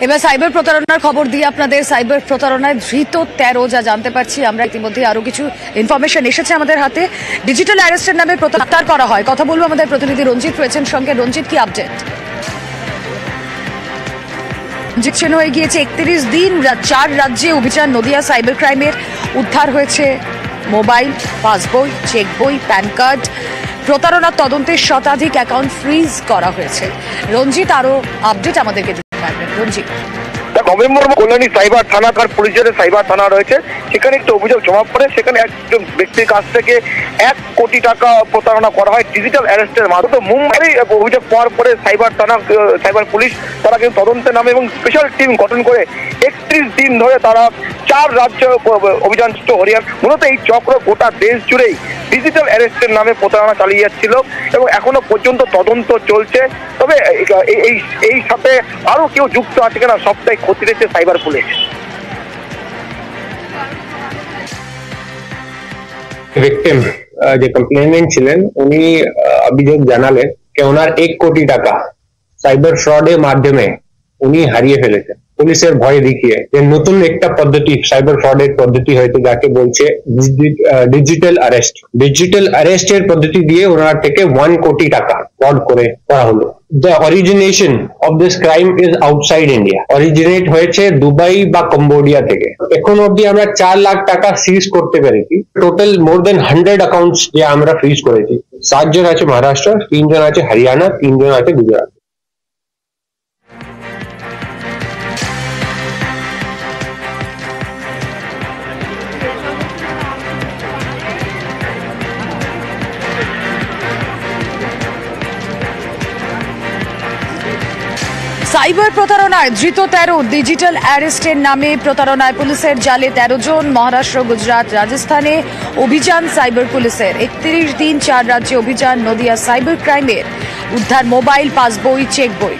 এবার সাইবার প্রতারণার খবর দিয়ে আপনাদের সাইবার প্রতারণায় ধৃত 13 যা জানতে পারছি আমরা ইতিমধ্যে আরো কিছু ইনফরমেশন এসেছে আমাদের হাতে। ডিজিটাল অ্যারেস্টের নামে প্রত্যাহার করা হয়, কথা বলবো আমাদের প্রতিনিধি রঞ্জিত রয়েছেন সঙ্গে। রঞ্জিত, কি আপডেট? ট্রানজেকশন হয়ে গিয়েছে 31 দিন, 4 রাজ্যে অভিযান। নদিয়া সাইবার ক্রাইমের উদ্ধার হয়েছে মোবাইল, পাসবই, চেক বই, প্যান কার্ড। প্রতারণার তদন্তে শতাধিক অ্যাকাউন্ট ফ্রিজ করা হয়েছে। রঞ্জিত, আরো আপডেট আমাদেরকে দিতে পারবেন? রঞ্জিত, নভেম্বর কল্যাণী সাইবার থানাকার পরিচয় সাইবার থানা রয়েছে, সেখানে একটা অভিযোগ জমা পড়ে। সেখানে একজন ব্যক্তির কাছ থেকে 1 কোটি টাকা প্রতারণা করা হয় ডিজিটাল অ্যারেস্টের মাধ্যমে। মুম্বাই অভিযোগ পাওয়ার পরে সাইবার পুলিশ তারা কিন্তু তদন্তে নামে এবং স্পেশাল টিম গঠন করে 31 দিন ধরে তারা 4 রাজ্য অভিযান হরিয়ান। মূলত এই চক্র গোটা দেশ জুড়েই ডিজিটাল অ্যারেস্টের নামে প্রতারণা চালিয়ে যাচ্ছিল এবং এখনো পর্যন্ত তদন্ত চলছে। তবে এই সাথে আরো কেউ যুক্ত আছে কিনা সবটাই খতিয়ে দেখছে সাইবার পুলিশ। ভিকটিম যে কমপ্লেনেন্ট ছিলেন উনি অভিযোগ জানালেন যে ওনার 1 কোটি টাকা সাইবার ফ্রডের মাধ্যমে উনি হারিয়ে ফেলেছেন। পুলিশের ভয় দেখিয়ে যে নতুন একটা পদ্ধতি সাইবার ফ্রডের পদ্ধতি হয়তো যাকে বলছে ডিজিটাল অ্যারেস্টের পদ্ধতি দিয়ে ওনার থেকে 1 কোটি টাকা ফ্রড করা হলো। The origination of this crime is outside India. Originate হয়েছে দুবাই বা কম্বোডিয়া থেকে। এখন অবধি আমরা 4 লাখ টাকা সিজ করতে পেরেছি। টোটাল মোর দেন 100 অ্যাকাউন্টস যে আমরা ফ্রিজ করেছি। 7 জন আছে মহারাষ্ট্র, 3 জন আছে হরিয়ানা, 3 জন আছে গুজরাট। সাইবার প্রতারণায় ধৃত 13, ডিজিটাল অ্যারেস্টের নামে প্রতারণায় পুলিশের জালে 13 জন। মহারাষ্ট্র, গুজরাট, রাজস্থানে অভিযান সাইবার পুলিশের। 31 দিন, 4 রাজ্যে অভিযান। নদিয়া সাইবার ক্রাইমের উদ্ধার মোবাইল, পাসবই, চেক বই।